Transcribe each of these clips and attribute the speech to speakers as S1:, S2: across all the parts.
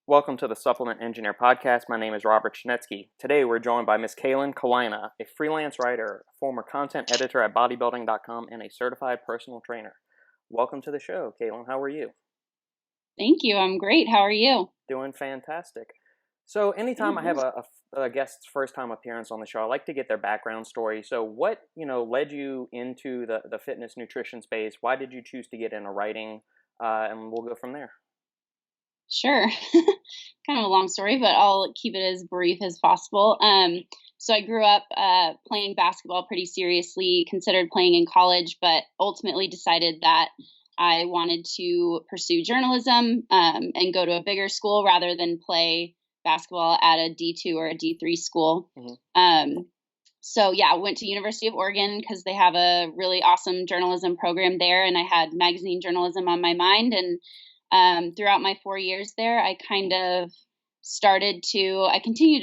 S1: Welcome to the Supplement Engineer Podcast. My name is Robert Chinetsky. Today we're joined by Miss Kailan Kalina, a freelance writer, former content editor at Bodybuildingcom, and a certified personal trainer. Welcome to the show, Kailan. How are you?
S2: Thank you. I'm great. How are you?
S1: Doing fantastic. So anytime I have a guest's first time appearance on the show, I like to get their background story. So what, led you into the fitness nutrition space? Why did you choose to get into writing? And we'll go from there.
S2: Sure. Kind of a long story, but I'll keep it as brief as possible. So I grew up playing basketball pretty seriously, considered playing in college, but ultimately decided that I wanted to pursue journalism and go to a bigger school rather than play basketball at a D2 or a D3 school. So yeah, I went to University of Oregon because they have a really awesome journalism program there, and I had magazine journalism on my mind. And throughout my 4 years there, I continued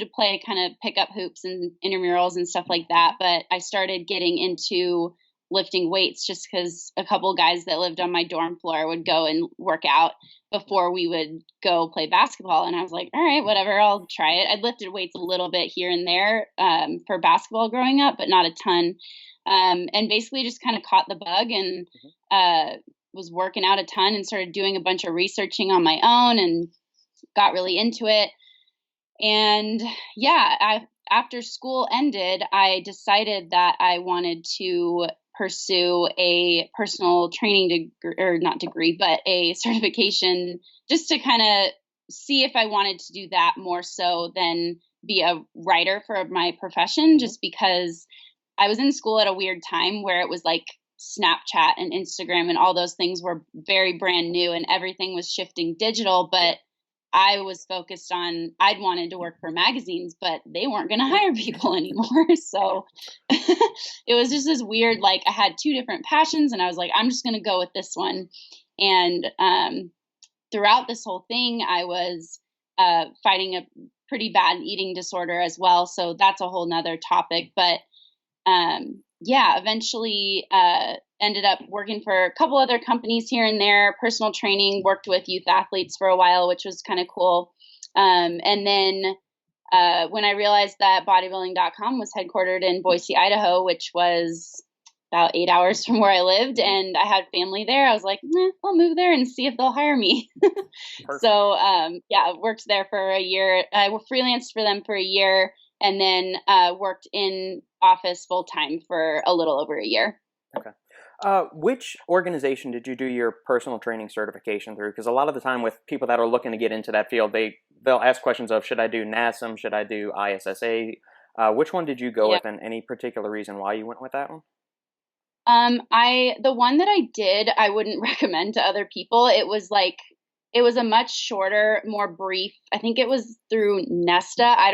S2: to play, kind of pick up hoops and intramurals and stuff like that. But I started getting into lifting weights just because a couple guys that lived on my dorm floor would go and work out before we would go play basketball. And I was like, all right, whatever, I'll try it. I'd lifted weights a little bit here and there for basketball growing up, but not a ton. And basically just kind of caught the bug and was working out a ton and started doing a bunch of researching on my own and got really into it. And yeah, after school ended, I decided that I wanted to pursue a personal training but a certification, just to kind of see if I wanted to do that more so than be a writer for my profession, just because I was in school at a weird time where it was like Snapchat and Instagram and all those things were very brand new and everything was shifting digital, but I was focused on, I'd wanted to work for magazines, but they weren't going to hire people anymore. So it was just this weird, like I had two different passions and I was like, I'm just going to go with this one. And throughout this whole thing, I was fighting a pretty bad eating disorder as well. So that's a whole nother topic. But eventually ended up working for a couple other companies here and there, personal training, worked with youth athletes for a while, which was kind of cool. And then when I realized that Bodybuilding.com was headquartered in Boise, Idaho, which was about 8 hours from where I lived, and I had family there, I was like, I'll move there and see if they'll hire me. So, I worked there for a year. I freelanced for them for a year, and then worked in office full time for a little over a year.
S1: Okay. Which organization did you do your personal training certification through? Because a lot of the time with people that are looking to get into that field, they'll ask questions of, should I do NASM? Should I do ISSA? Which one did you go with, and any particular reason why you went with that one?
S2: The one that I did, I wouldn't recommend to other people. It was a much shorter, more brief. I think it was through Nesta. I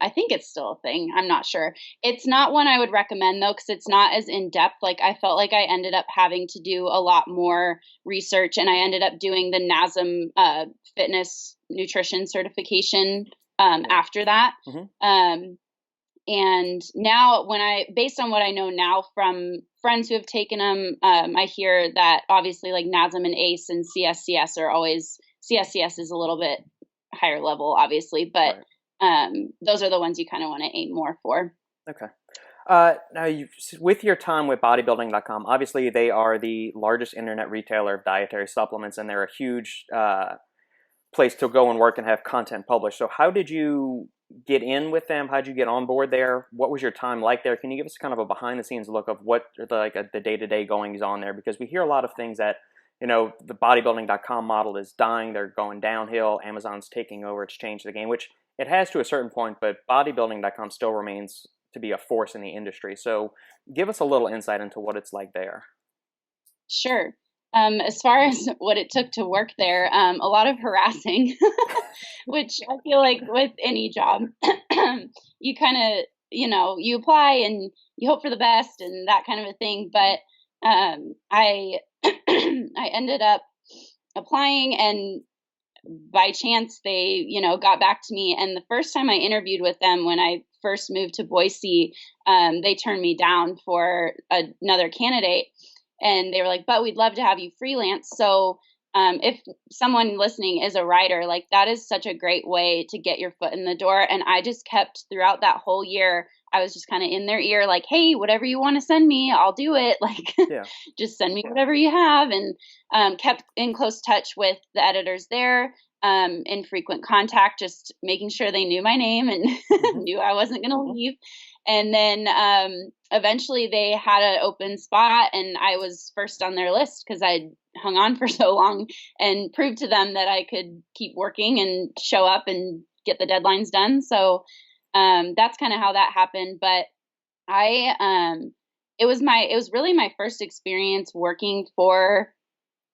S2: think it's still a thing. I'm not sure. It's not one I would recommend though, because it's not as in depth. Like I felt like I ended up having to do a lot more research, and I ended up doing the NASM fitness nutrition certification after that. And now based on what I know now from friends who have taken them, I hear that obviously like NASM and ACE and CSCS are always, CSCS is a little bit higher level, obviously, but those are the ones you kind of want to aim more for.
S1: Okay. Now, with your time with Bodybuilding.com, obviously they are the largest internet retailer of dietary supplements, and they're a huge place to go and work and have content published. So how did you get in with them? How'd you get on board there? What was your time like there? Can you give us kind of a behind the scenes look of what the day-to-day goings on there? Because we hear a lot of things that, the bodybuilding.com model is dying. They're going downhill. Amazon's taking over. It's changed the game, which it has to a certain point, but bodybuilding.com still remains to be a force in the industry. So give us a little insight into what it's like there.
S2: Sure. As far as what it took to work there, a lot of harassing, which I feel like with any job, you kind of, you apply and you hope for the best and that kind of a thing. But I I ended up applying, and by chance they, got back to me. And the first time I interviewed with them when I first moved to Boise, they turned me down for another candidate. And they were like, but we'd love to have you freelance. So if someone listening is a writer, like that is such a great way to get your foot in the door. And I just kept throughout that whole year, I was just kind of in their ear, like, hey, whatever you want to send me, I'll do it. Like,
S1: Yeah.
S2: just send me whatever you have. And kept in close touch with the editors there, in frequent contact, just making sure they knew my name and knew I wasn't going to leave. And then eventually they had an open spot, and I was first on their list because I'd hung on for so long and proved to them that I could keep working and show up and get the deadlines done. So that's kind of how that happened. But it was really my first experience working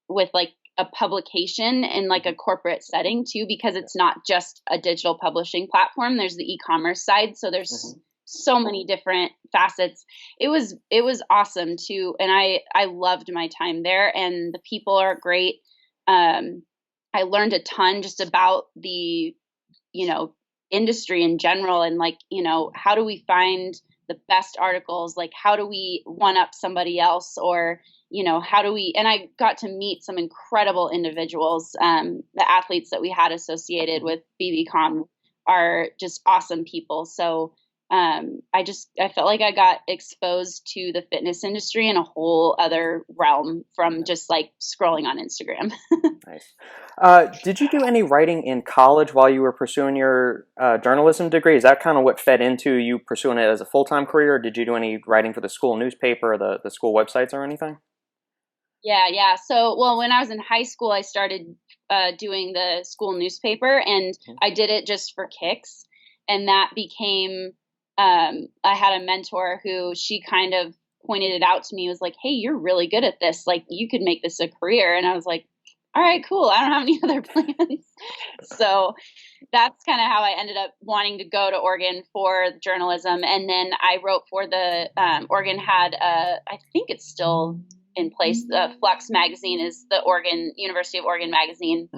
S2: with like a publication in like a corporate setting too, because it's not just a digital publishing platform. There's the e-commerce side. So there's so many different facets. It was awesome too. And I loved my time there, and the people are great. I learned a ton just about the, industry in general, and like, how do we find the best articles? Like, how do we one up somebody else? Or, and I got to meet some incredible individuals. The athletes that we had associated with BBcom are just awesome people. So I felt like I got exposed to the fitness industry in a whole other realm from just like scrolling on Instagram.
S1: Nice. Did you do any writing in college while you were pursuing your journalism degree? Is that kind of what fed into you pursuing it as a full-time career? Or did you do any writing for the school newspaper or the school websites or anything?
S2: Yeah. So, well, when I was in high school, I started doing the school newspaper, and I did it just for kicks. And that became, I had a mentor who she kind of pointed it out to me, was like, hey, you're really good at this. Like, you could make this a career. And I was like, all right, cool. I don't have any other plans. So that's kind of how I ended up wanting to go to Oregon for journalism. And then I wrote for the, Oregon had, I think it's still in place. The Flux magazine is the University of Oregon magazine.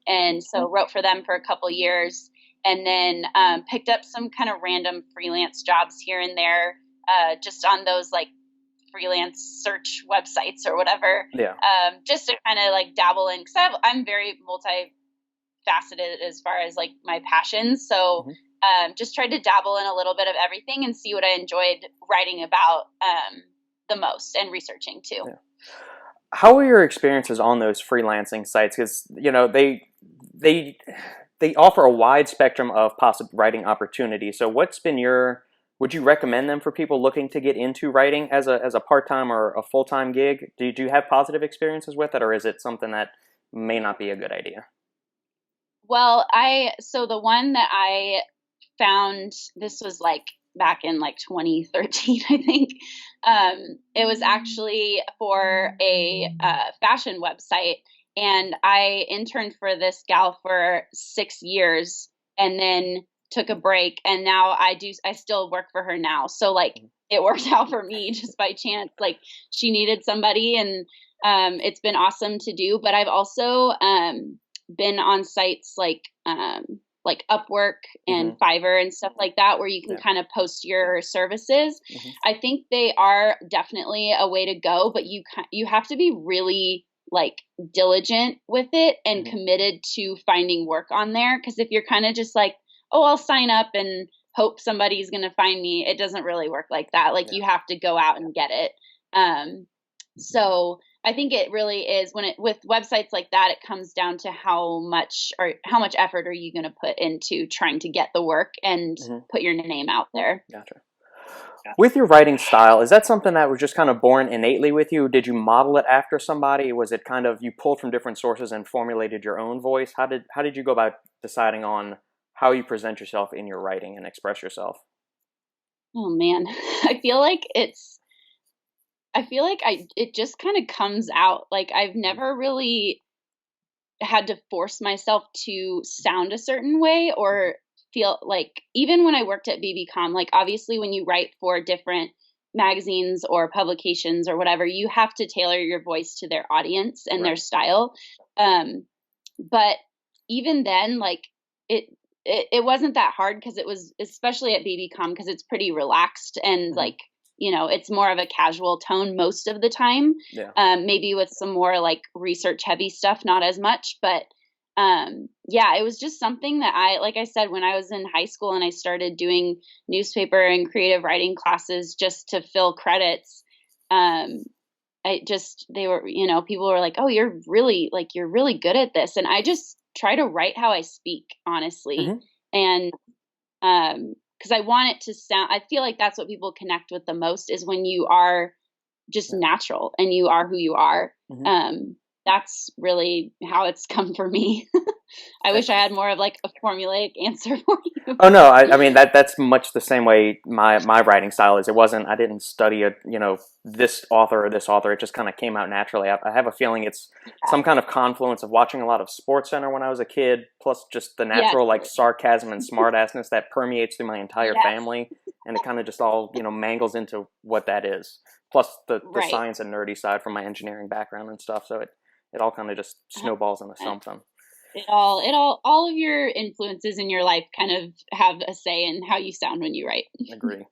S2: And so wrote for them for a couple years, and then picked up some kind of random freelance jobs here and there, just on those like freelance search websites or whatever.
S1: Yeah.
S2: Just to kind of like dabble in, because I'm very multifaceted as far as like my passions. So just tried to dabble in a little bit of everything and see what I enjoyed writing about the most, and researching too.
S1: Yeah. How were your experiences on those freelancing sites? Because they offer a wide spectrum of possible writing opportunities. So what's been would you recommend them for people looking to get into writing as a part-time or a full-time gig? Do you have positive experiences with it, or is it something that may not be a good idea?
S2: Well, so the one that I found, this was like back in like 2013, I think. It was actually for a fashion website, and I interned for this gal for 6 years, and then took a break, and now I still work for her now. So like it worked out for me just by chance. Like, she needed somebody, and it's been awesome to do. But I've also been on sites like Upwork and Fiverr and stuff like that, where you can kind of post your services. I think they are definitely a way to go, but you have to be really like diligent with it and committed to finding work on there. Because if you're kind of just like, oh, I'll sign up and hope somebody's going to find me, it doesn't really work like that. Like, you have to go out and get it. So I think it really is, with websites like that, it comes down to how much effort are you going to put into trying to get the work and put your name out there.
S1: Gotcha. With your writing style, is that something that was just kind of born innately with you? Did you model it after somebody? Was it kind of you pulled from different sources and formulated your own voice? How did you go about deciding on how you present yourself in your writing and express yourself?
S2: Oh man, I feel like it just kind of comes out. Like, I've never really had to force myself to sound a certain way, or feel like, even when I worked at BBcom, like obviously when you write for different magazines or publications or whatever, you have to tailor your voice to their audience and their style. But even then, like it wasn't that hard, because it was, especially at BBcom, because it's pretty relaxed, and like, it's more of a casual tone most of the time.
S1: Yeah.
S2: Maybe with some more like research heavy stuff, not as much, but yeah, it was just something that like I said, when I was in high school and I started doing newspaper and creative writing classes just to fill credits, they were, people were like, oh, you're really good at this. And I just try to write how I speak, honestly.
S1: Mm-hmm.
S2: And, cause I want it to sound, I feel like that's what people connect with the most is when you are just natural and you are who you are.
S1: Mm-hmm.
S2: That's really how it's come for me. I wish I had more of like a formulaic answer for you.
S1: Oh no, I mean that's much the same way my writing style is. It wasn't, I didn't study this author or this author. It just kind of came out naturally. I have a feeling it's some kind of confluence of watching a lot of SportsCenter when I was a kid, plus just the natural like sarcasm and smartassness that permeates through my entire family, and it kind of just all mangles into what that is. Plus the science and nerdy side from my engineering background and stuff. So it all kind of just snowballs into something.
S2: All of your influences in your life kind of have a say in how you sound when you write.
S1: Agree.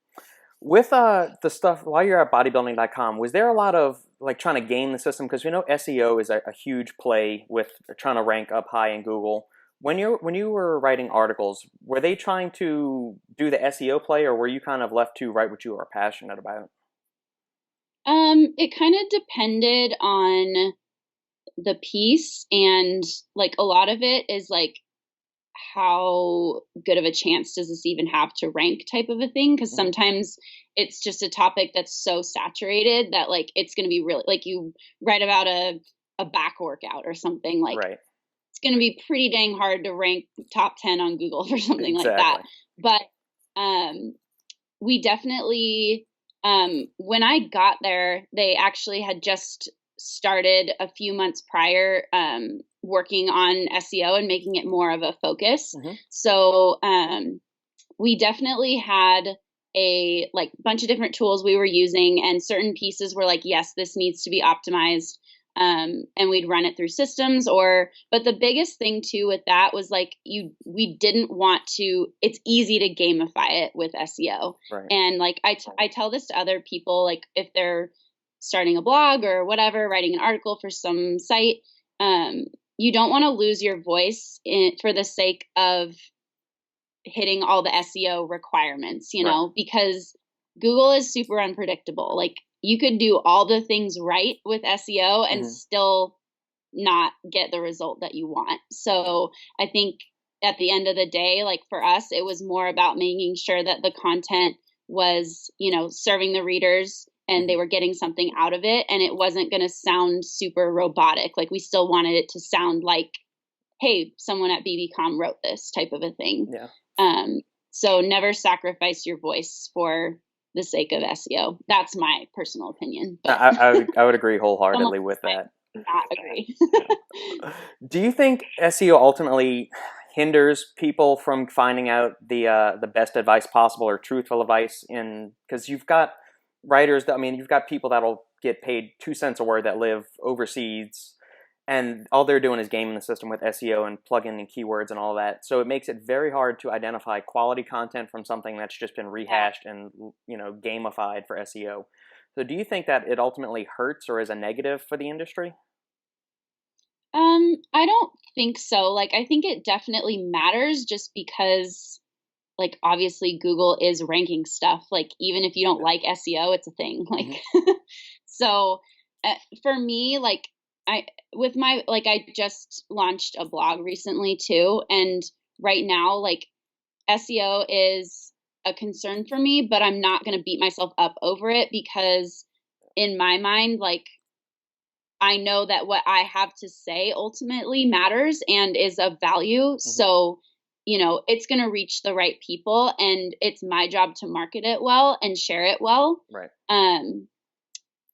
S1: With the stuff while you're at bodybuilding.com, was there a lot of like trying to game the system? Because SEO is a huge play with trying to rank up high in Google. When you were writing articles, were they trying to do the SEO play, or were you kind of left to write what you were passionate about?
S2: It kind of depended on the piece, and like a lot of it is like how good of a chance does this even have to rank type of a thing, because sometimes it's just a topic that's so saturated that like it's going to be really, like you write about a back workout or something, like it's going to be pretty dang hard to rank top 10 on Google for something like that. But we definitely when I got there, they actually had just started a few months prior working on SEO and making it more of a focus. So we definitely had a like bunch of different tools we were using, and certain pieces were like, yes, this needs to be optimized. And we'd run it through systems but the biggest thing too with that was like we didn't want to, it's easy to gamify it with SEO. And like I tell this to other people, like if they're starting a blog or whatever, writing an article for some site, you don't want to lose your voice for the sake of hitting all the SEO requirements, because Google is super unpredictable. Like you could do all the things right with SEO and still not get the result that you want. So I think at the end of the day, like for us, it was more about making sure that the content was, serving the readers and they were getting something out of it, and it wasn't going to sound super robotic. Like we still wanted it to sound like, hey, someone at BBcom wrote this type of a thing. So never sacrifice your voice for the sake of SEO. That's my personal opinion. But
S1: I would agree wholeheartedly with that.
S2: Not agree.
S1: Do you think SEO ultimately hinders people from finding out the best advice possible or truthful advice? Because you've got writers you've got people that'll get paid 2 cents a word that live overseas, and all they're doing is gaming the system with SEO and plugging in keywords and all that. So it makes it very hard to identify quality content from something that's just been rehashed and gamified for SEO. So do you think that it ultimately hurts or is a negative for the industry?
S2: I don't think so. Like I think it definitely matters, just because like obviously Google is ranking stuff. Like even if you don't like SEO, it's a thing. Like so for me, like I just launched a blog recently too, and right now like SEO is a concern for me, but I'm not going to beat myself up over it, because in my mind, like I know that what I have to say ultimately matters and is of value. So, it's going to reach the right people, and it's my job to market it well and share it well.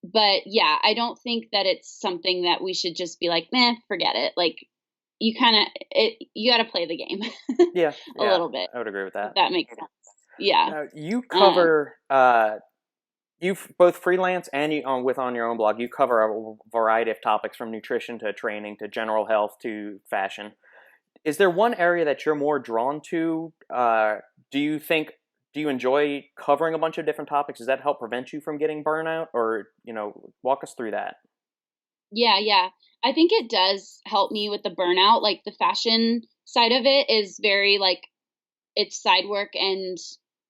S2: But yeah, I don't think that it's something that we should just be like, meh, forget it. Like you got to play the game. A little bit.
S1: I would agree with that.
S2: If that makes sense. Yeah.
S1: Now, you cover, you've both freelance and on your own blog, you cover a variety of topics from nutrition to training to general health to fashion. Is there one area that you're more drawn to? Do do you enjoy covering a bunch of different topics? Does that help prevent you from getting burnout, or, walk us through that?
S2: Yeah, yeah. I think it does help me with the burnout. Like the fashion side of it is very like it's side work and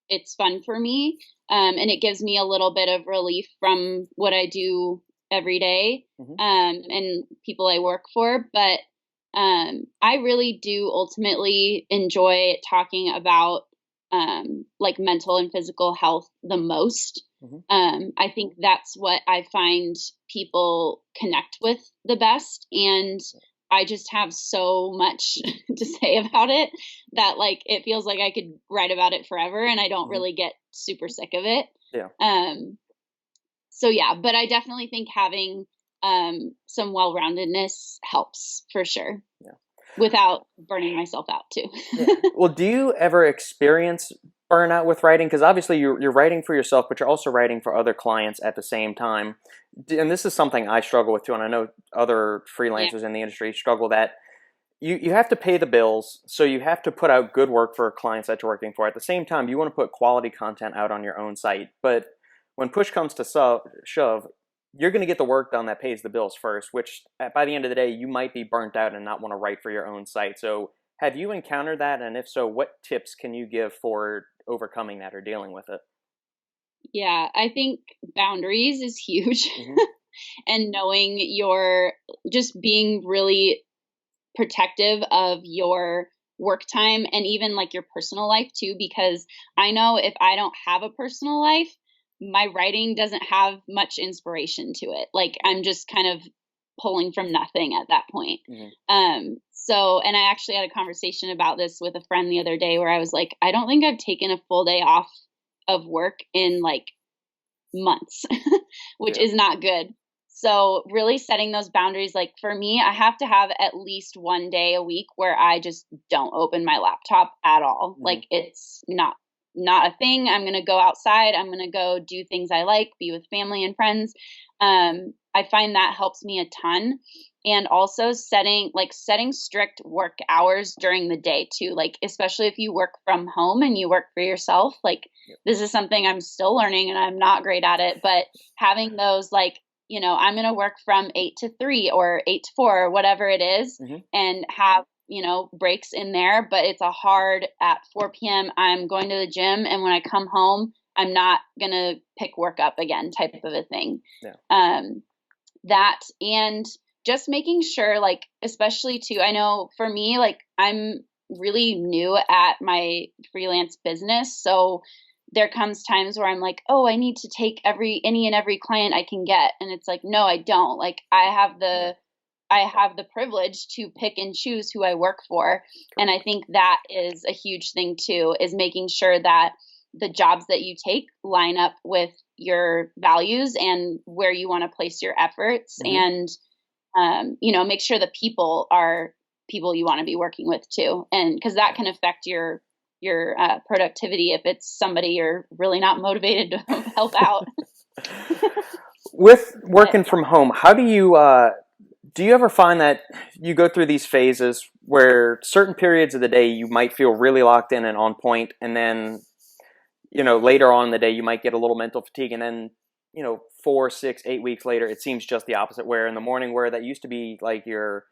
S2: it's fun for me. And it gives me a little bit of relief from what I do every day,
S1: Hmm.
S2: and people I work for. But I really do ultimately enjoy talking about like mental and physical health the most.
S1: Hmm.
S2: I think that's what I find people connect with the best. And I just have so much to say about it that like it feels like I could write about it forever and I don't
S1: Hmm.
S2: really get super sick of it.
S1: Yeah.
S2: So yeah, but I definitely think having some well-roundedness helps for sure
S1: Yeah.
S2: without burning myself out too.
S1: Yeah. Well, do you ever experience burnout with writing? Because obviously you're writing for yourself, but you're also writing for other clients at the same time. And this is something I struggle with too, and I know other
S2: Yeah.
S1: freelancers in the industry struggle that you have to pay the bills, so you have to put out good work for clients that you're working for. At the same time, you want to put quality content out on your own site. But when push comes to shove, you're going to get the work done that pays the bills first, which by the end of the day, you might be burnt out and not want to write for your own site. So have you encountered that? And if so, what tips can you give for overcoming that or dealing with it?
S2: Yeah, I think boundaries is huge.
S1: Hmm.
S2: And knowing your just being really protective of your work time and even like your personal life too, because I know if I don't have a personal life, my writing doesn't have much inspiration to it. Like I'm just kind of pulling from nothing at that point.
S1: Hmm.
S2: So and I actually had a conversation about this with a friend the other day where I was like, I don't think I've taken a full day off of work in like months, which
S1: Yeah.
S2: is not good. So really setting those boundaries, like for me, I have to have at least one day a week where I just don't open my laptop at all.
S1: Hmm.
S2: Like it's not a thing. I'm going to go outside. I'm going to go do things I like, be with family and friends. I find that helps me a ton. And also setting strict work hours during the day too. Like especially if you work from home and you work for yourself, like
S1: Yeah.
S2: this is something I'm still learning and I'm not great at it, but having those like, I'm going to work from 8 to 3 or 8 to 4 or whatever it is
S1: Hmm.
S2: and have, breaks in there, but it's a hard at 4 p.m. I'm going to the gym. And when I come home, I'm not going to pick work up again type of a thing.
S1: Yeah.
S2: That and just making sure like, especially too, I know for me, like I'm really new at my freelance business. So there comes times where I'm like, oh, I need to take any and every client I can get. And it's like, no, I don't. Like
S1: Yeah.
S2: I have the privilege to pick and choose who I work for. And I think that is a huge thing too, is making sure that the jobs that you take line up with your values and where you want to place your efforts
S1: Hmm.
S2: and, make sure the people are people you want to be working with too. And because that can affect your productivity if it's somebody you're really not motivated to help out.
S1: With
S2: But
S1: working from home, how do you ever find that you go through these phases where certain periods of the day you might feel really locked in and on point, and then later on in the day you might get a little mental fatigue, and then 4, 6, 8 weeks later it seems just the opposite, where in the morning where that used to be like your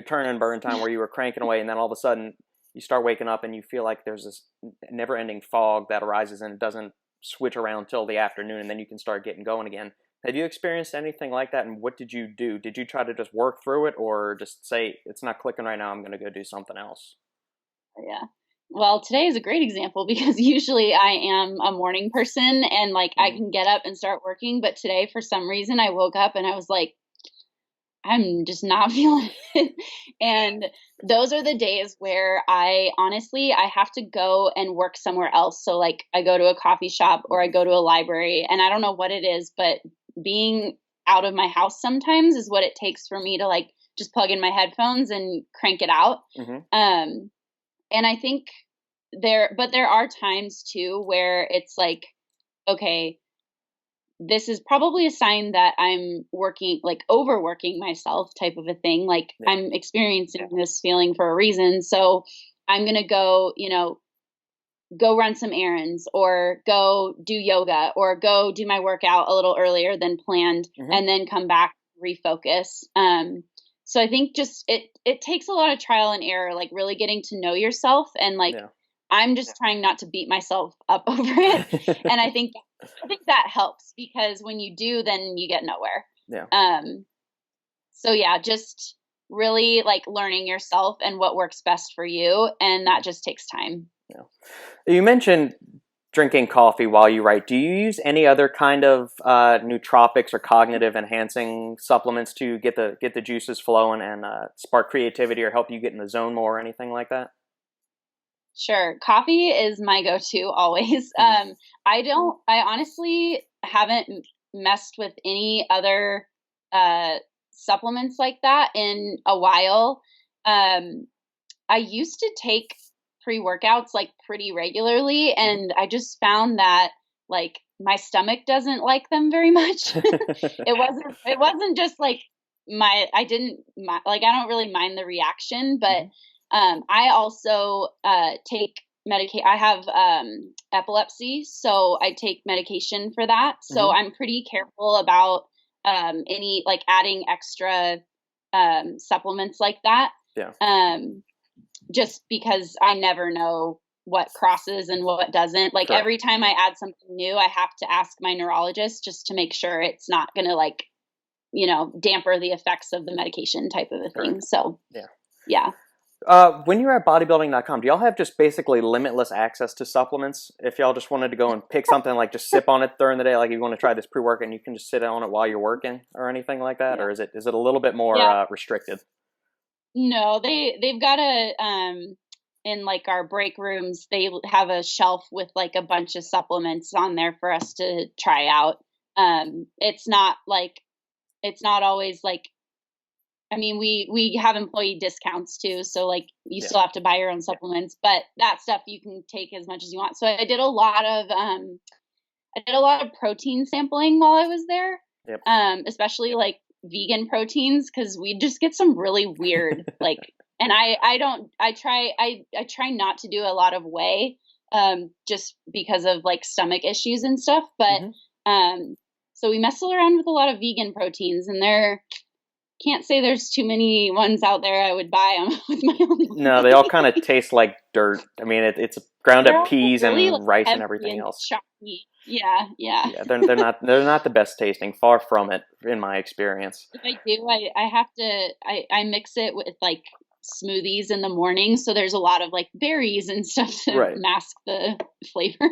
S1: turn and burn time where you were cranking away, and then all of a sudden you start waking up and you feel like there's this never ending fog that arises and it doesn't switch around till the afternoon, and then you can start getting going again. Have you experienced anything like that, and what did you do? Did you try to just work through it, or just say, it's not clicking right now, I'm going to go do something else?
S2: yeah. Well, today is a great example because usually I am a morning person and like I
S1: Hmm.
S2: can get up and start working. But today, for some reason, I woke up and I was like, I'm just not feeling it. And those are the days where I have to go and work somewhere else. So like I go to a coffee shop or I
S1: Hmm.
S2: go to a library and I don't know what it is, but being out of my house sometimes is what it takes for me to like just plug in my headphones and crank it out.
S1: Hmm.
S2: Um, and I think but there are times too where it's like, okay, this is probably a sign that I'm working, like overworking myself type of a thing. Like
S1: Yeah.
S2: I'm experiencing this feeling for a reason. So I'm going to go, go run some errands or go do yoga or go do my workout a little earlier than planned, and then come back, refocus. So I think just it takes a lot of trial and error, like really getting to know yourself, and like I'm just trying not to beat myself up over it. And I think that helps, because when you do, then you get nowhere. So yeah, just really like learning yourself and what works best for you, and that just takes time.
S1: You mentioned drinking coffee while you write. Do you use any other kind of nootropics or cognitive enhancing supplements to get the juices flowing and spark creativity or help you get in the zone more or anything like that?
S2: Sure. Coffee is my go-to always. I honestly haven't messed with any other supplements like that in a while. I used to take pre-workouts like pretty regularly, and I just found that like my stomach doesn't like them very much. It wasn't just like I don't really mind the reaction, but I also take I have epilepsy, so I take medication for that. So I'm pretty careful about any like adding extra supplements like that. Just because I never know what crosses and what doesn't. Like every time I add something new, I have to ask my neurologist just to make sure it's not going to like, damper the effects of the medication type of a thing. So yeah.
S1: When you're at bodybuilding.com, do y'all have just basically limitless access to supplements? If y'all just wanted to go and pick something, like just sip on it during the day, like you want to try this pre-workout and you can just sit on it while you're working or anything like that? Or is it a little bit more restricted?
S2: No, they've got in like our break rooms, they have a shelf with like a bunch of supplements on there for us to try out. It's not always like, I mean, we have employee discounts too. So like you still have to buy your own supplements, but that stuff you can take as much as you want. So I did a lot of protein sampling while I was there. Especially like vegan proteins, because we just get some really weird like, and I try not to do a lot of whey just because of like stomach issues and stuff, but so we mess around with a lot of vegan proteins, and can't say there's too many ones out there I would buy them with my own money.
S1: No, they all kind of taste like dirt. I mean, it's ground up peas really and rice and everything else.
S2: Chalky. Yeah.
S1: They're not the best tasting. Far from it, in my experience.
S2: If I do, I have to I mix it with like smoothies in the morning, so there's a lot of like berries and stuff to mask the flavor.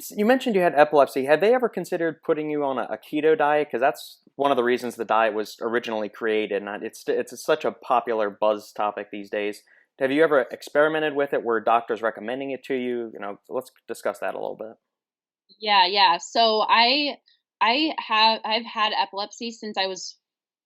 S1: You mentioned you had epilepsy. Had they ever considered putting you on a keto diet? Because that's one of the reasons the diet was originally created, and it's such a popular buzz topic these days. Have you ever experimented with it? Were doctors recommending it to you? Let's discuss that a little bit.
S2: Yeah. So I've had epilepsy since I was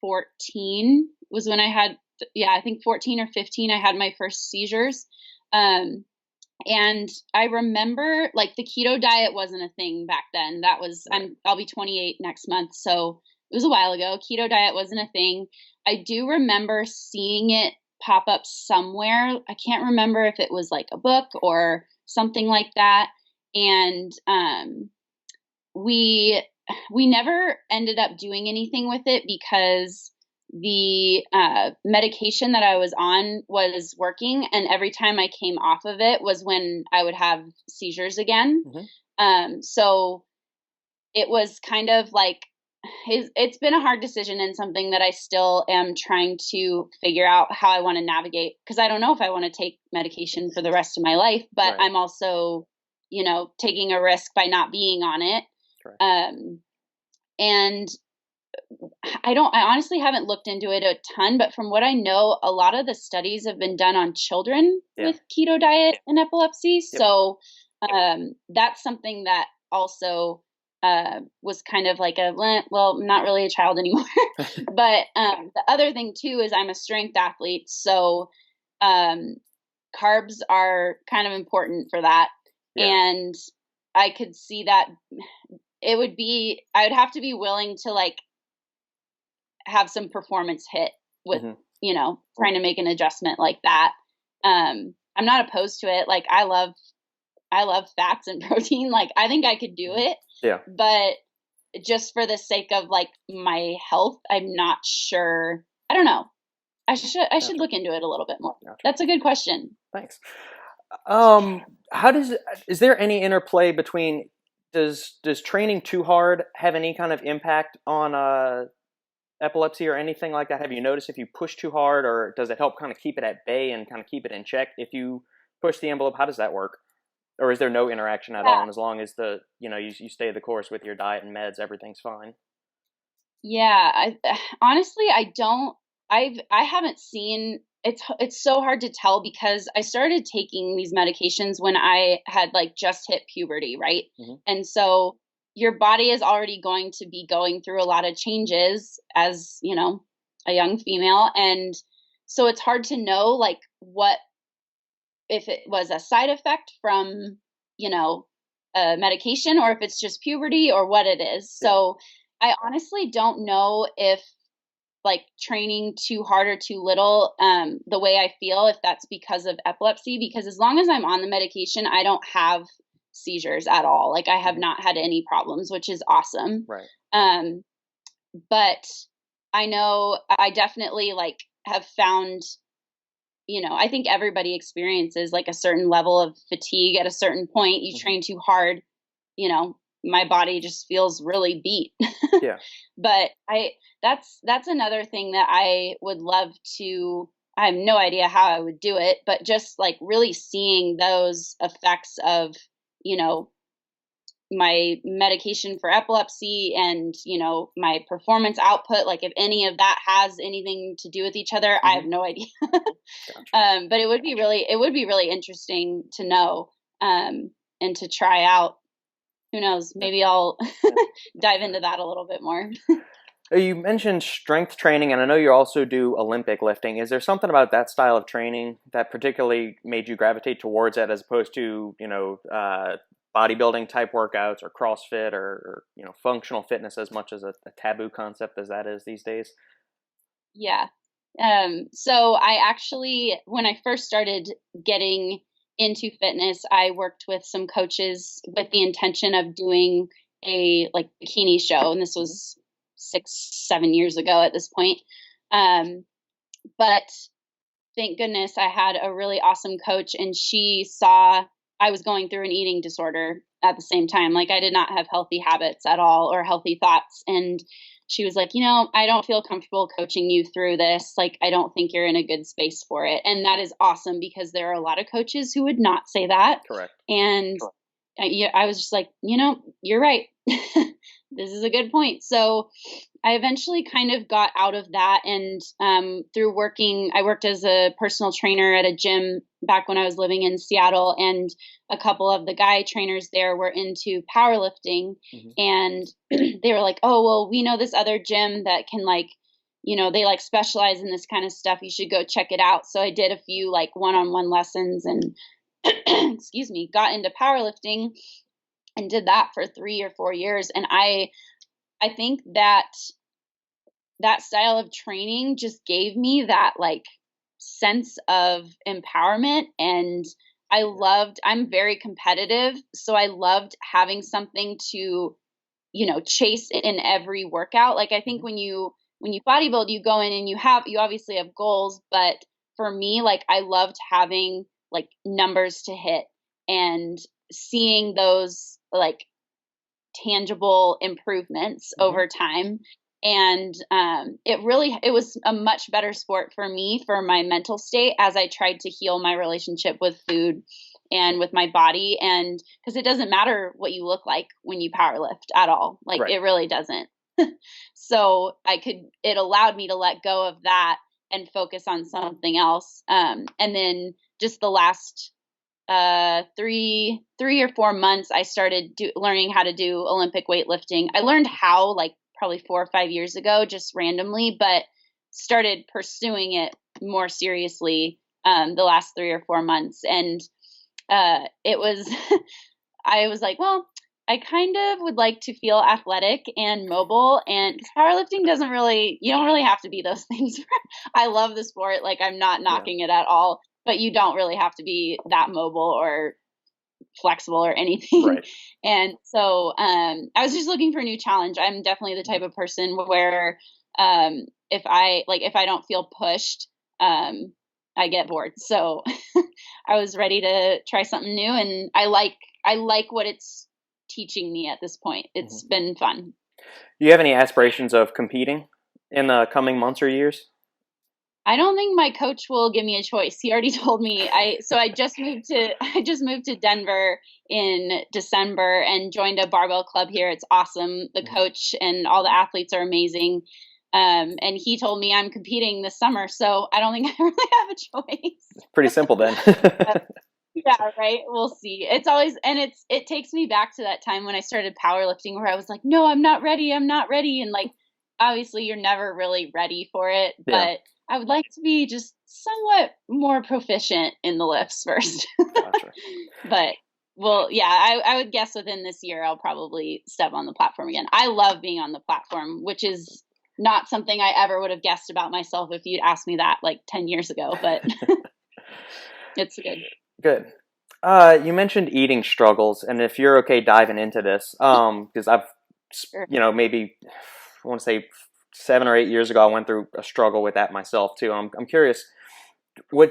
S2: 14. Was when I had, I think 14 or 15. I had my first seizures. And I remember like the keto diet wasn't a thing back then. That was, I'll be 28 next month. So it was a while ago. Keto diet wasn't a thing. I do remember seeing it pop up somewhere. I can't remember if it was like a book or something like that. And we never ended up doing anything with it because the medication that I was on was working, and every time I came off of it was when I would have seizures again. So it was kind of like, it's been a hard decision, and something that I still am trying to figure out how I want to navigate, because I don't know if I want to take medication for the rest of my life, but I'm also, taking a risk by not being on it. And I honestly haven't looked into it a ton, but from what I know, a lot of the studies have been done on children with keto diet and epilepsy. So that's something that also was kind of like not really a child anymore. But the other thing too is I'm a strength athlete. So carbs are kind of important for that. And I could see that I would have to be willing to like have some performance hit with, trying to make an adjustment like that. I'm not opposed to it. Like I love fats and protein. Like I think I could do it.
S1: Yeah.
S2: But just for the sake of like my health, I'm not sure. I don't know. I should look into it a little bit more.
S1: Gotcha.
S2: That's a good question.
S1: Thanks. Is there any interplay between, does training too hard have any kind of impact on epilepsy or anything like that? Have you noticed if you push too hard, or does it help kind of keep it at bay and kind of keep it in check if you push the envelope? How does that work? Or is there no interaction at all? And as long as you stay the course with your diet and meds, everything's fine.
S2: Yeah, honestly, I haven't seen, it's so hard to tell because I started taking these medications when I had like just hit puberty, right?
S1: Mm-hmm.
S2: And so your body is already going to be going through a lot of changes as, a young female. And so it's hard to know like what, if it was a side effect from, a medication, or if it's just puberty or what it is.
S1: Yeah.
S2: So I honestly don't know if like training too hard or too little, the way I feel, if that's because of epilepsy, because as long as I'm on the medication, I don't have seizures at all. Like I have not had any problems, which is awesome.
S1: Right.
S2: But I know I definitely like have found, I think everybody experiences like a certain level of fatigue at a certain point. You train too hard, my body just feels really beat.
S1: Yeah.
S2: But that's another thing that I would love to, I have no idea how I would do it, but just like really seeing those effects of, my medication for epilepsy and, my performance output, like if any of that has anything to do with each other, I have no idea.
S1: Gotcha.
S2: But it would be really interesting to know, and to try out. Who knows? Maybe I'll dive into that a little bit more.
S1: You mentioned strength training, and I know you also do Olympic lifting. Is there something about that style of training that particularly made you gravitate towards it, as opposed to, bodybuilding type workouts or CrossFit or functional fitness, as much as a taboo concept as that is these days?
S2: Yeah. So I actually, when I first started getting into fitness, I worked with some coaches with the intention of doing a like bikini show. And this was 6-7 years ago at this point. But thank goodness I had a really awesome coach, and she saw I was going through an eating disorder at the same time. Like I did not have healthy habits at all or healthy thoughts. And she was like, I don't feel comfortable coaching you through this. Like, I don't think you're in a good space for it. And that is awesome, because there are a lot of coaches who would not say that.
S1: Correct.
S2: And I was just like, you're right. This is a good point. So I eventually kind of got out of that. And through I worked as a personal trainer at a gym back when I was living in Seattle. And a couple of the guy trainers there were into powerlifting. And they were like, oh, well, we know this other gym that can they like specialize in this kind of stuff. You should go check it out. So I did a few like one-on-one lessons and excuse me, got into powerlifting and did that for 3 or 4 years. And I think that style of training just gave me that like sense of empowerment. And I'm very competitive. So I loved having something to, chase in every workout. Like I think when you bodybuild, you go in and you obviously have goals, but for me, like I loved having like numbers to hit and seeing those like tangible improvements over time. And it was a much better sport for me, for my mental state, as I tried to heal my relationship with food and with my body. And because it doesn't matter what you look like when you powerlift at all, like
S1: Right.
S2: It really doesn't. So it allowed me to let go of that and focus on something else. And then just the last 3 or 4 months, I started learning how to do Olympic weightlifting. I learned how like probably 4 or 5 years ago, just randomly, but started pursuing it more seriously the last 3 or 4 months. And it was, I was like, well, I kind of would like to feel athletic and mobile, and powerlifting you don't really have to be those things. I love the sport. Like I'm not knocking it at all. but you don't really have to be that mobile or flexible or anything.
S1: Right.
S2: And so I was just looking for a new challenge. I'm definitely the type of person where if I don't feel pushed, I get bored. So I was ready to try something new, and I like what it's teaching me at this point. It's been fun.
S1: Do you have any aspirations of competing in the coming months or years?
S2: I don't think my coach will give me a choice. He already told me. I just moved to Denver in December and joined a barbell club here. It's awesome. The coach and all the athletes are amazing. And he told me I'm competing this summer, so I don't think I really have a choice.
S1: Pretty simple then.
S2: Yeah, right. We'll see. It's always, and it takes me back to that time when I started powerlifting where I was like, no, I'm not ready. I'm not ready. And like, obviously you're never really ready for it, but I would like to be just somewhat more proficient in the lifts first.
S1: Gotcha.
S2: But well, yeah, I would guess within this year, I'll probably step on the platform again. I love being on the platform, which is not something I ever would have guessed about myself if you'd asked me that like 10 years ago, but it's good.
S1: Good. You mentioned eating struggles, and if you're okay diving into this, because I've, maybe I want to say 7 or 8 years ago, I went through a struggle with that myself too. I'm curious,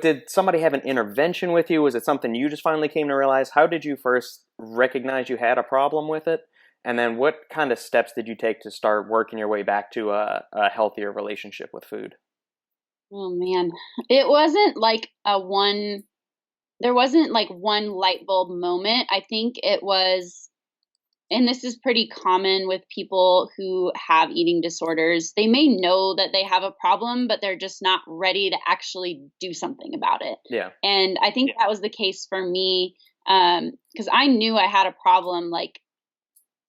S1: did somebody have an intervention with you? Was it something you just finally came to realize? How did you first recognize you had a problem with it? And then what kind of steps did you take to start working your way back to a healthier relationship with food?
S2: Oh man, it wasn't like there wasn't like one light bulb moment. I think it was, and this is pretty common with people who have eating disorders. They may know that they have a problem, but they're just not ready to actually do something about it.
S1: Yeah.
S2: And I think that was the case for me, because I knew I had a problem, like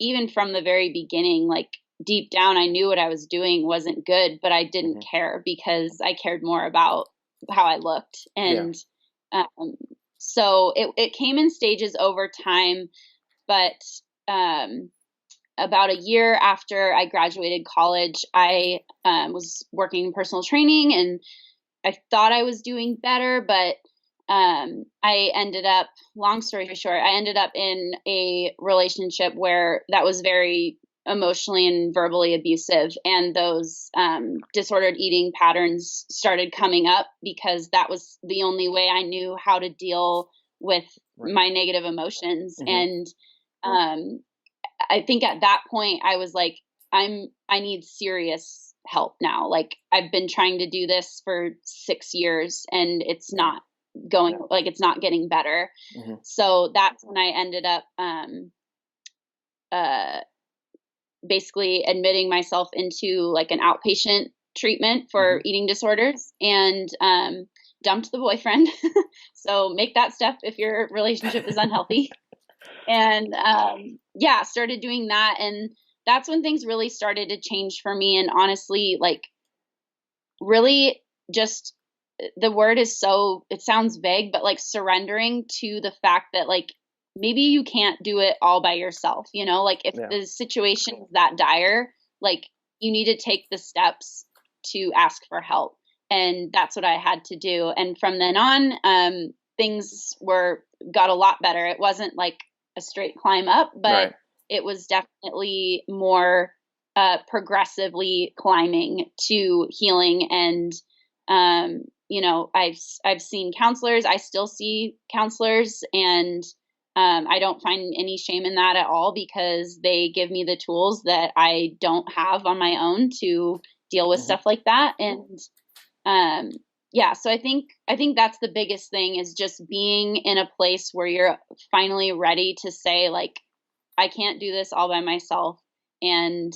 S2: even from the very beginning, like deep down, I knew what I was doing wasn't good, but I didn't care because I cared more about how I looked. And so it came in stages over time, but about a year after I graduated college, I was working in personal training, and I thought I was doing better, but I ended up, long story short, I ended up in a relationship where that was very emotionally and verbally abusive, and those disordered eating patterns started coming up because that was the only way I knew how to deal with my negative emotions. And I think at that point I was like, I need serious help now. Like I've been trying to do this for 6 years and it's not going, like it's not getting better. So that's when I ended up basically admitting myself into like an outpatient treatment for eating disorders, and dumped the boyfriend. So make that step if your relationship is unhealthy. And started doing that. And that's when things really started to change for me. And honestly, like really just the word is so, it sounds vague, but like surrendering to the fact that like maybe you can't do it all by yourself, you know, like if the situation is that dire, like you need to take the steps to ask for help. And that's what I had to do. And from then on, things got a lot better. It wasn't like a straight climb up, but it was definitely more progressively climbing to healing. And I've seen counselors. I still see counselors, and I don't find any shame in that at all because they give me the tools that I don't have on my own to deal with stuff like that. And so I think that's the biggest thing, is just being in a place where you're finally ready to say, like, I can't do this all by myself, and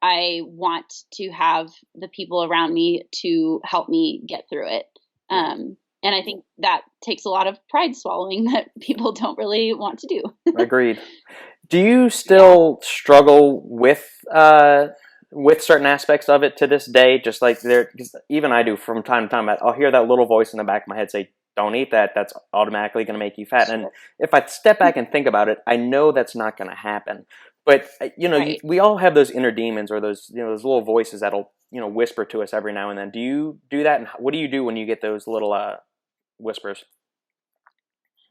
S2: I want to have the people around me to help me get through it. And I think that takes a lot of pride swallowing that people don't really want to do.
S1: Agreed. Do you still struggle with certain aspects of it to this day? Just like even I do from time to time. I'll hear that little voice in the back of my head say, "Don't eat that. That's automatically going to make you fat." And if I step back and think about it, I know that's not going to happen. But we all have those inner demons, or those those little voices that'll whisper to us every now and then. Do you do that? And what do you do when you get those little whispers?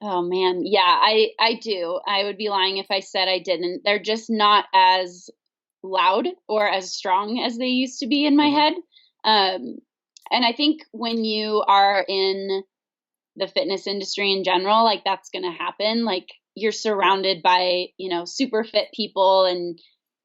S2: Oh man, yeah, I do. I would be lying if I said I didn't. They're just not as loud or as strong as they used to be in my head. And I think when you are in the fitness industry in general, like that's going to happen. Like you're surrounded by, super fit people and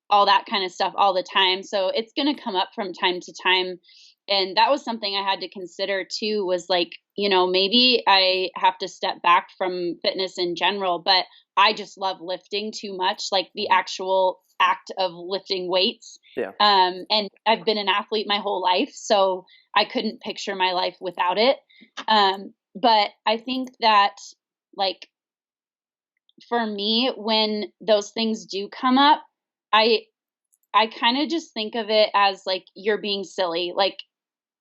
S2: all that kind of stuff all the time. So it's going to come up from time to time. And that was something I had to consider too, was like, maybe I have to step back from fitness in general, but I just love lifting too much, like the actual act of lifting weights.
S1: Yeah.
S2: And I've been an athlete my whole life, so I couldn't picture my life without it. But I think that, like, for me, when those things do come up, I kind of just think of it as like you're being silly. Like,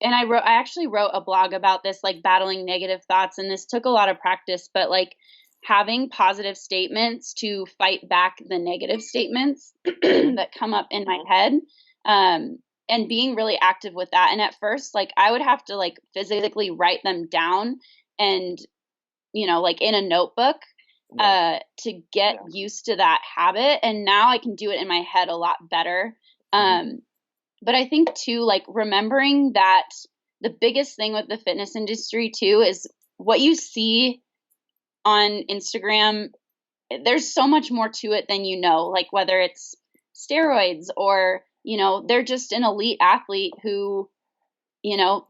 S2: and I actually wrote a blog about this, like battling negative thoughts, and this took a lot of practice, but like having positive statements to fight back the negative statements that come up in my head, and being really active with that. And at first, like I would have to like physically write them down and, like in a notebook, to get used to that habit. And now I can do it in my head a lot better. But I think too, like remembering that the biggest thing with the fitness industry too is what you see on Instagram. There's so much more to it than like whether it's steroids or, they're just an elite athlete who,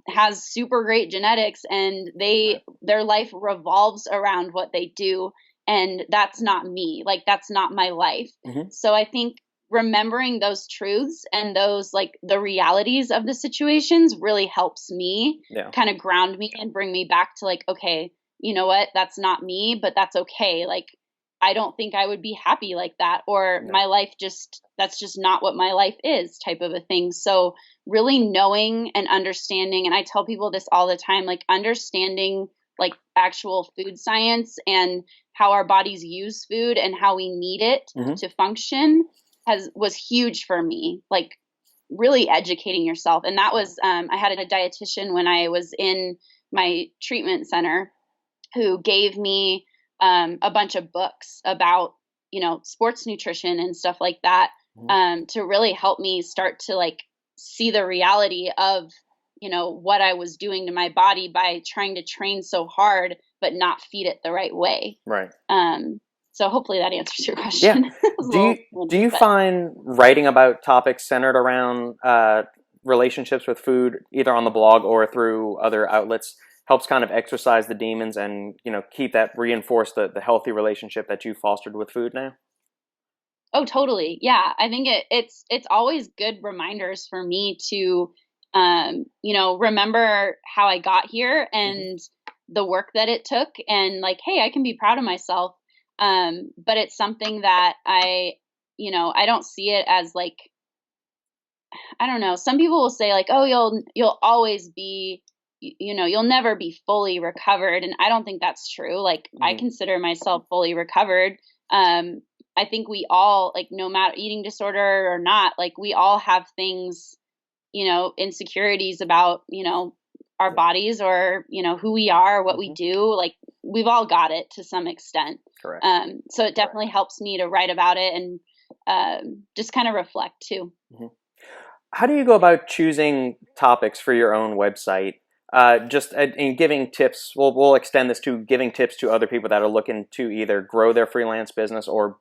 S2: has super great genetics and their life revolves around what they do. And that's not me. Like, that's not my life. So I think remembering those truths and those, like, the realities of the situations really helps me kind of ground me and bring me back to, like, okay, you know what? That's not me, but that's okay. Like, I don't think I would be happy like that, or my life that's just not what my life is, type of a thing. So really knowing and understanding, and I tell people this all the time, like understanding like actual food science and how our bodies use food and how we need it to function was huge for me. Like really educating yourself. And that was, I had a dietitian when I was in my treatment center who gave me a bunch of books about, sports nutrition and stuff like that, to really help me start to like see the reality of, what I was doing to my body by trying to train so hard, but not feed it the right way.
S1: Right.
S2: So hopefully that answers your question.
S1: Yeah. Do you find writing about topics centered around relationships with food, either on the blog or through other outlets, helps kind of exercise the demons and, keep that, reinforce the healthy relationship that you fostered with food now?
S2: Oh, totally. Yeah. I think it's always good reminders for me to, remember how I got here and the work that it took, and like, hey, I can be proud of myself. But it's something that I don't see it as like, I don't know. Some people will say like, oh, you'll always be, you'll never be fully recovered. And I don't think that's true. Like I consider myself fully recovered. I think we all, like, no matter eating disorder or not, like we all have things, insecurities about, our bodies or, who we are, what we do. Like we've all got it to some extent.
S1: Correct.
S2: So it definitely helps me to write about it and just kind of reflect too.
S1: How do you go about choosing topics for your own website? Just in giving tips, we'll extend this to giving tips to other people that are looking to either grow their freelance business or,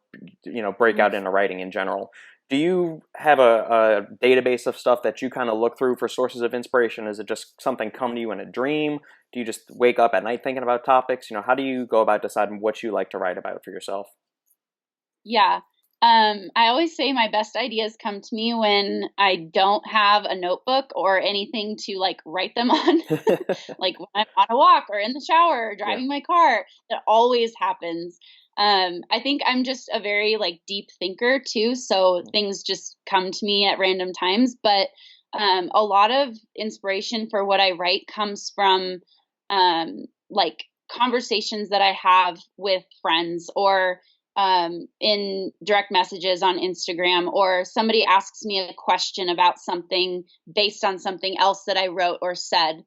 S1: break out into writing in general. Do you have a database of stuff that you kind of look through for sources of inspiration? Is it just something come to you in a dream? Do you just wake up at night thinking about topics? How do you go about deciding what you like to write about for yourself?
S2: Yeah. I always say my best ideas come to me when I don't have a notebook or anything to like write them on. Like when I'm on a walk or in the shower or driving my car, that always happens. I think I'm just a very like deep thinker too. So things just come to me at random times, but, a lot of inspiration for what I write comes from, like conversations that I have with friends or, in direct messages on Instagram, or somebody asks me a question about something based on something else that I wrote or said.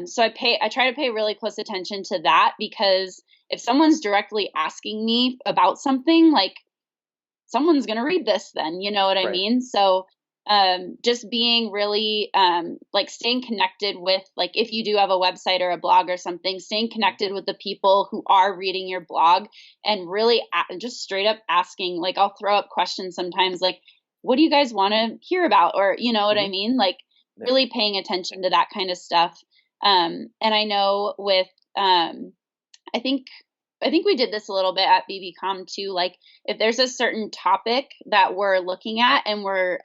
S2: So I try to pay really close attention to that, because if someone's directly asking me about something, like, someone's going to read this then, you know what I
S1: Right.
S2: mean? So just being really like staying connected with, like, if you do have a website or a blog or something, staying connected with the people who are reading your blog, and really just straight up asking, like, I'll throw up questions sometimes, like, what do you guys want to hear about? Or, you know what I mean? Like, really paying attention to that kind of stuff. And I know with, I think we did this a little bit at BBcom too. Like, if there's a certain topic that we're looking at and we're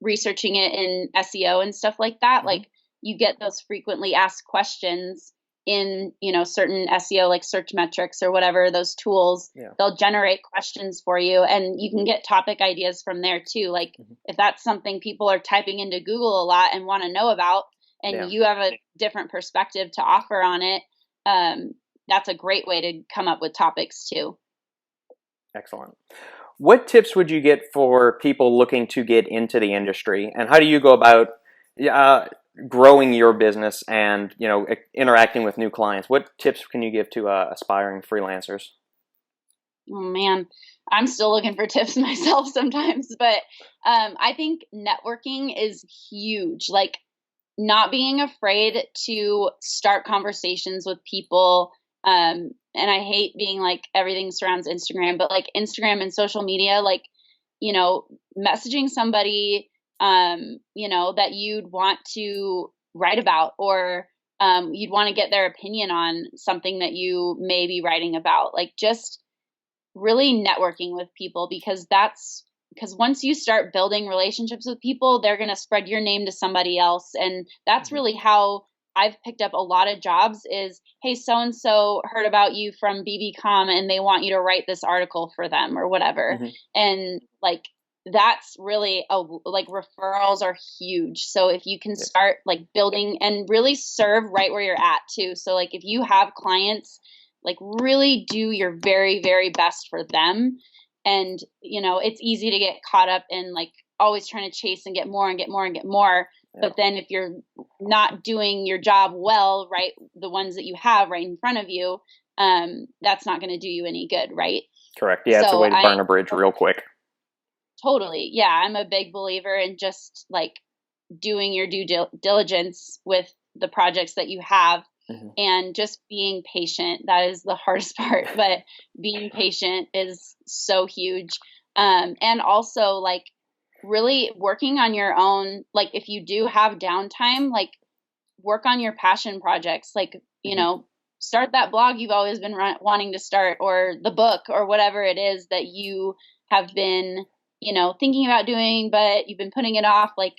S2: researching it in SEO and stuff like that, like, you get those frequently asked questions in, you know, certain SEO, like search metrics or whatever, those tools, they'll generate questions for you, and you can get topic ideas from there too. Like, if that's something people are typing into Google a lot and want to know about, and you have a different perspective to offer on it, that's a great way to come up with topics too.
S1: Excellent. What tips would you get for people looking to get into the industry, and how do you go about growing your business and, you know, interacting with new clients? What tips can you give to aspiring freelancers?
S2: Oh man, I'm still looking for tips myself sometimes, but I think networking is huge. Like, not being afraid to start conversations with people. And I hate being like, everything surrounds Instagram, but like Instagram and social media, like, you know, messaging somebody, you know, that you'd want to write about, or you'd want to get their opinion on something that you may be writing about. Like, just really networking with people, because once you start building relationships with people, they're going to spread your name to somebody else. And that's really how I've picked up a lot of jobs is, hey, so-and-so heard about you from BBcom and they want you to write this article for them or whatever. And like, that's really like, referrals are huge. So if you can start like building and really serve right where you're at too. So like, if you have clients, like, really do your very, very best for them. And, you know, it's easy to get caught up in like always trying to chase and get more and get more and get more. But then if you're not doing your job well, right, the ones that you have right in front of you, that's not going to do you any good, right?
S1: Correct. Yeah, it's a way to burn a bridge real quick.
S2: Totally. Yeah, I'm a big believer in just like doing your due diligence with the projects that you have. And just being patient. That is the hardest part, but being patient is so huge. And also like really working on your own, like if you do have downtime, like work on your passion projects, like, you know, start that blog you've always been wanting to start, or the book, or whatever it is that you have been, you know, thinking about doing, but you've been putting it off. Like,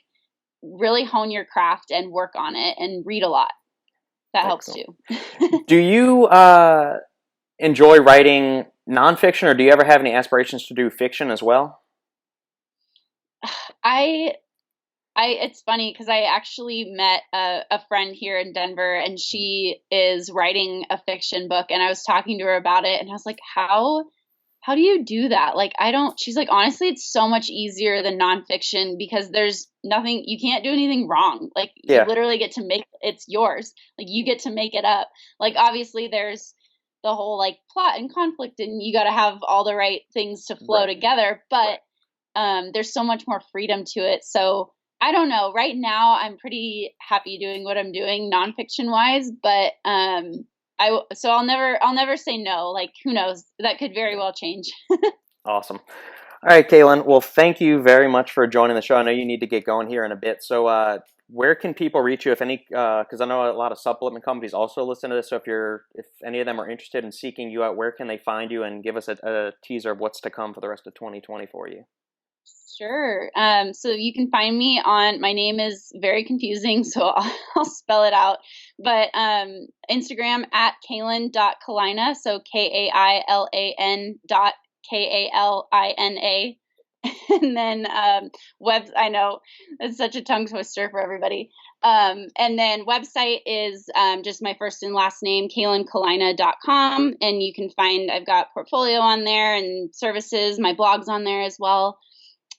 S2: really hone your craft and work on it, and read a lot. That helps too.
S1: Do you enjoy writing nonfiction, or do you ever have any aspirations to do fiction as well?
S2: It's funny because I actually met a friend here in Denver, and she is writing a fiction book, and I was talking to her about it, and I was like, how do you do that? Like, she's like, honestly, it's so much easier than nonfiction, because there's nothing, you can't do anything wrong. Like, you literally get to it's yours. Like, you get to make it up. Like, obviously there's the whole like plot and conflict, and you got to have all the right things to flow together, but there's so much more freedom to it. So I don't know, right now I'm pretty happy doing what I'm doing nonfiction wise, but so I'll never say no. Like, who knows? That could very well change.
S1: Awesome. All right, Kailan. Well, thank you very much for joining the show. I know you need to get going here in a bit. So where can people reach you, if any, because I know a lot of supplement companies also listen to this. So if any of them are interested in seeking you out, where can they find you, and give us a teaser of what's to come for the rest of 2020 for you?
S2: Sure. So you can find me my name is very confusing, so I'll spell it out. But Instagram at Kailan.Kalina, so Kailan.Kalina. And then I know it's such a tongue twister for everybody. And then website is just my first and last name, KailanKalina.com. And you can find, I've got portfolio on there and services, my blog's on there as well.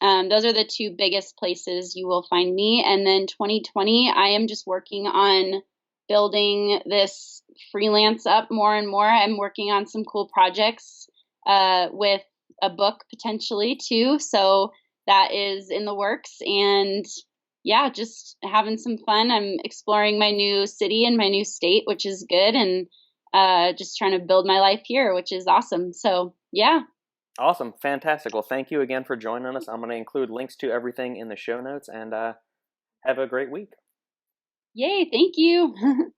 S2: Those are the two biggest places you will find me. And then 2020, I am just working on building this freelance up more and more. I'm working on some cool projects with a book potentially too. So that is in the works. And yeah, just having some fun. I'm exploring my new city and my new state, which is good. And just trying to build my life here, which is awesome. So yeah.
S1: Awesome. Fantastic. Well, thank you again for joining us. I'm going to include links to everything in the show notes, and have a great week.
S2: Yay. Thank you.